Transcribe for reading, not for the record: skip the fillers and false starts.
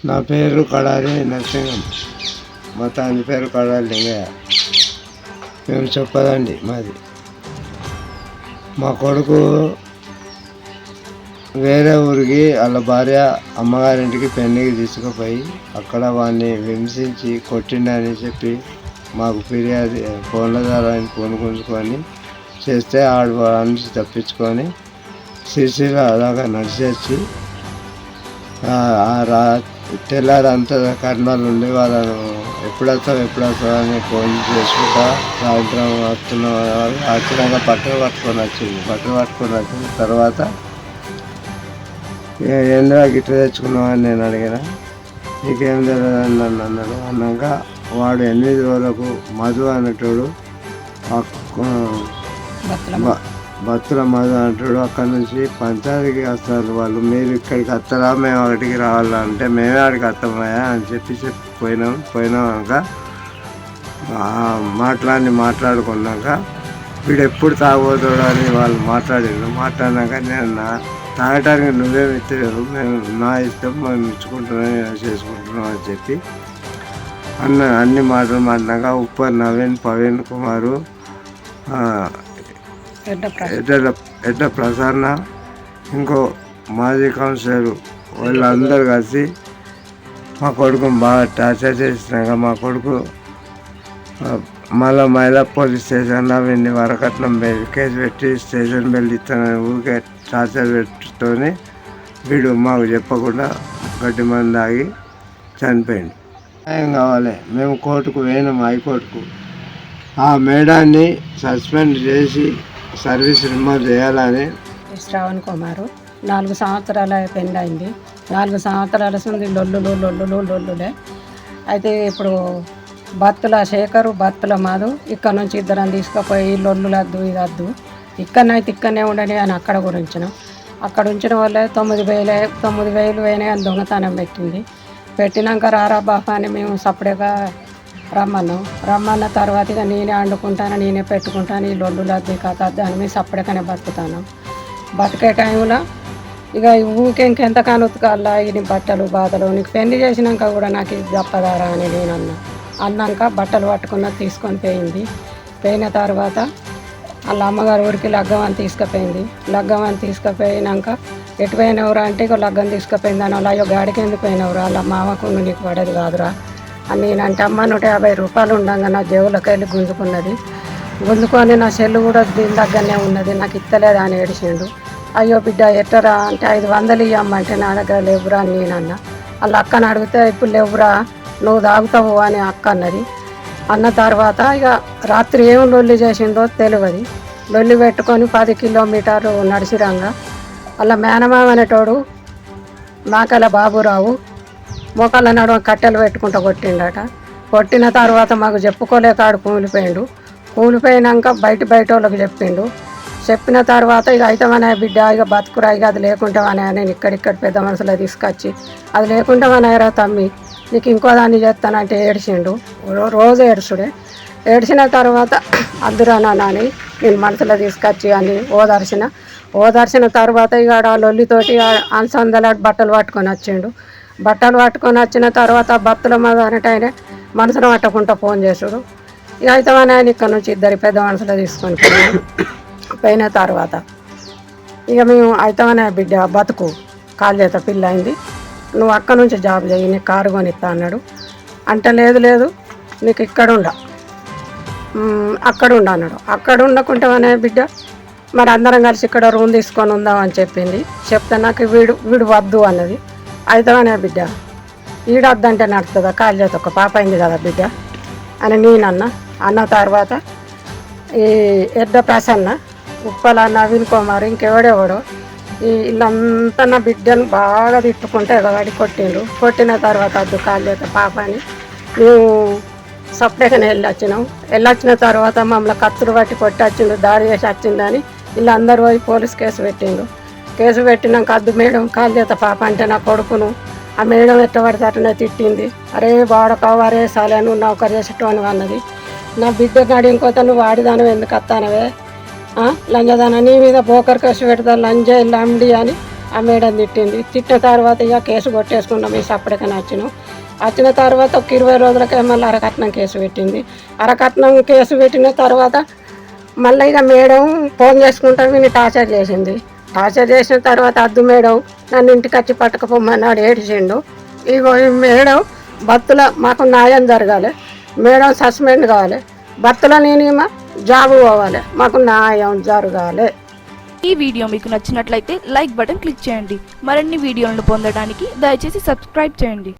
నా పేరు కడారి నరసింహం. మా తండ్రి పేరు కడారి లింగయ్య. మేము చెప్పదండి మాది. మా కొడుకు వేరే ఊరికి వాళ్ళ భార్య అమ్మగారింటికి పెళ్ళికి తీసుకుపోయి అక్కడ వాడిని హింసించి కొట్టిండని చెప్పి మాకు ఫిర్యాదు ఫోన్ల ద్వారా ఆయన ఫోన్ గుంజుకొని చేస్తే ఆడు నుంచి తప్పించుకొని సిరిసిల్ల అలాగా నడిచేసి తెల్లారంతా కర్నూలు ఉండి వాళ్ళను ఎప్పుడు వస్తావు అని ఫోన్ చేసుకుంటా సాయంత్రం వస్తున్నాం వచ్చినాక బట్టలు పట్టుకొని వచ్చిన తర్వాత ఏంద్రా గిట్ల తెచ్చుకున్నావు అని నేను అడిగిన. నీకేం తెలియదని నన్ను అన్నాడు. అన్నాక వాడు 8 రోజులకు మధు అనేటోడు భక్తుల మధు అంటాడు. అక్కడ నుంచి పంచాయతీకి వస్తారు వాళ్ళు. మీరు ఇక్కడికి వస్తారా, మేము అక్కడికి రావాలంటే మేమే అక్కడికి వస్తామయ్యా అని చెప్పి పోయినాక మాట్లాడుకున్నాక వీడు ఎప్పుడు తాగబోతాడు అని వాళ్ళు మాట్లాడినాక నేను తాగటానికి నువ్వేమి ఇస్తలేవు, మేము నా ఇష్టం మేము ఇచ్చుకుంటున్నాం చేసుకుంటున్నాం అని చెప్పి అన్ని మాటలు మాట్లాడినాక ఉప్పర్ నవీన్, ప్రవీణ్ కుమారు, ఎడ్ల ప్రసన్న, ఇంకో మాజీ కౌన్సిలర్ వాళ్ళందరూ కలిసి మా కొడుకుని బాగా టార్చర్ చేసినాక మా కొడుకు మళ్ళీ మహిళా పోలీస్ స్టేషన్లో వీడిని వరకట్నం కేసు పెట్టి స్టేషన్ బెల్ట్ ఇస్తానని ఊరికే టార్చర్ పెట్టుకొని వీడు మాకు చెప్పకుండా గడ్డి మంది తాగి చనిపోయింది. ఏం కావాలి, మేము కోర్టుకు పోయినాం, హైకోర్టుకు. ఆ మేడాన్ని సస్పెండ్ చేసి సర్వీస్ రిమూవ్ చేయాలని. శ్రావణ్ కుమారు 4 సంవత్సరాల పెళ్ళయింది. 4 సంవత్సరాల నుండి లొల్లులే. అయితే ఇప్పుడు భర్తల శేఖరు, భర్తల మాధు ఇక్కడ నుంచి ఇద్దరం తీసుకుపోయి లొల్లులద్దు ఇదద్దు ఇక్కడనే ఉండని అని అక్కడ అక్కడ ఉంచిన వాళ్ళే 9,000 పోయినాయి అని దొంగతనం పెట్టినాక రారా బాపా అని మేము సపరేట్గా రమ్మన్న తర్వాత ఇక నేనే వండుకుంటాను, నేనే పెట్టుకుంటాను, ఈ లొల్లులద్దు కథ అని మేము సపరేట్గానే బతుకుతాను. బతికే టైంలో ఇక ఊకే ఇంకెంత కానుతుకాలా ఇది బట్టలు బాధలు, నీకు పెళ్లి చేసినాక కూడా నాకు ఇది తప్పదారా అని నేను అన్నాక బట్టలు పట్టుకున్న తీసుకొని పోయిన తర్వాత వాళ్ళ అమ్మగారు ఊరికి లగ్గమని తీసుకుపోయినాక ఎటు పోయినవరా అంటే ఇక లగ్గం తీసుకుపోయింది అని. అయ్యో గాడికి ఎందుకు పోయినవరా, వాళ్ళ మామకు నీకు పడేది కాదురా అని నేనంటే అమ్మ 150 రూపాయలు ఉండగా నా జేబులోకి వెళ్ళి గుంజుకొని నా సెల్లు కూడా దీని దగ్గరనే ఉన్నది, నాకు ఇస్తలేదా అని ఏడిచిండు. అయ్యో బిడ్డ ఎట్టరా అంటే 500 ఇవ్వమ్మంటే నా దగ్గర లేవురా అని నేనన్నా. వాళ్ళ అక్కని అడిగితే ఇప్పుడు లేవురా నువ్వు తాగుతావు అని అక్క అన్న తర్వాత ఇక రాత్రి ఏం లొల్లి చేసిందో తెలియదు. లొల్లి పెట్టుకొని 10 కిలోమీటర్లు నడిచిరంగా వాళ్ళ మేనమామ అనేటోడు మాకల బాబురావు మోకాళ్ళ నడుమ కట్టెలు పెట్టుకుంటూ కొట్టిన తర్వాత మాకు చెప్పుకోలేక ఆడు కూలిపోయినాక బయట వాళ్ళకి చెప్పిన తర్వాత ఇక అయితమనే బిడ్డ ఇక బతుకురా, ఇక అది లేకుంటామనే నేను ఇక్కడిక్కడ పెద్ద మనుషులు తీసుకొచ్చి అది లేకుంటామనేరా తమ్మి నీకు ఇంకో దాన్ని చేస్తానంటే ఏడిచిండు. రోజు ఏడ్చిన తర్వాత అద్దురా నాని నేను మనసులో తీసుకొచ్చి అని ఓదార్చిన తర్వాత ఇక ఆ లొల్లితోటి అన్సందలాడు బట్టలు పట్టుకొని వచ్చిన తర్వాత భర్తల మీద అనేటైనా మనసును పట్టకుండా ఫోన్ చేసుడు. ఇక అయితమని ఆయన ఇక్కడ నుంచి 2 పెద్ద మనుషులు తీసుకొని పోయిన తర్వాత ఇక మేము అయితమనే బిడ్డ బతుకు కాలు చేత పిల్ల అయింది, నువ్వు అక్కడ నుంచి జాబ్ చేయి, నీకు కారు కొనిస్తా అన్నాడు. అంటే లేదు నీకు అక్కడ అన్నాడు. అక్కడ ఉండకుంటామనే బిడ్డ మరి అందరం కలిసి ఇక్కడ రూమ్ తీసుకొని ఉందామని చెప్తే నాకు వీడు వద్దు అన్నది. అయితేనే బిడ్డ ఈడొద్దంటే నడుతుందా, కాలు చేత ఒక పాప అయింది కదా బిడ్డ అని అన్న తర్వాత ఈ ఎడ్డ ప్రసన్న, ఉప్పల నవీన్ కుమార్, ఇంకెవడెవడో వీళ్ళంతా నా బిడ్డను బాగా తిట్టుకుంటే ఎగవాడి కొట్టిన తర్వాత అద్దు కాలు చేత పాప అని మేము సపరేట్గానే వెళ్ళొచ్చిన తర్వాత మమ్మల్ని కత్తులు పట్టి కొట్టొచ్చిండు, దాడి చేసి వచ్చిందని వీళ్ళందరూ పోయి పోలీస్ కేసు పెట్టినాక అద్దు మేడం కాలు చేత పాప అంటే నా కొడుకును ఆ మేడం ఎట్టబడితే అట్టనే తిట్టింది. అరే వాడకవరే సాలే నువ్వు నౌకరు చేసేటోని అన్నది. నా బిడ్డ కాడి ఇంకోత నువ్వు వాడిదానం ఎందుకు వస్తానవే లంజదాన నీ మీద బోకర్ కేసు పెడతా లంజ లండి అని ఆ మేడం తిట్టింది. తిట్టిన తర్వాత ఇక కేసు కొట్టేసుకున్నాం. ఈ సప్పటికని వచ్చిన తర్వాత ఒక 20 రోజులకే మళ్ళీ అరకట్నం కేసు పెట్టింది. అరకట్నం కేసు పెట్టిన తర్వాత మళ్ళీ ఇక మేడం ఫోన్ చేసుకుంటే వీని టార్చర్ చేసింది. టార్చర్ చేసిన తర్వాత అద్దు మేడం నన్ను ఇంటికి వచ్చి పట్టుకుపోమన్నాడు, ఏడిచిండు. ఇగో ఈ మేడం భర్తలో మాకు న్యాయం జరగాలి, మేడం సస్పెండ్ కావాలి, భర్తలో నేను జాబు పోవాలి, మాకు న్యాయం జరగాలి. ఈ వీడియో మీకు నచ్చినట్లయితే లైక్ బటన్ క్లిక్ చేయండి. మరిన్ని వీడియోలను పొందడానికి దయచేసి సబ్స్క్రైబ్ చేయండి.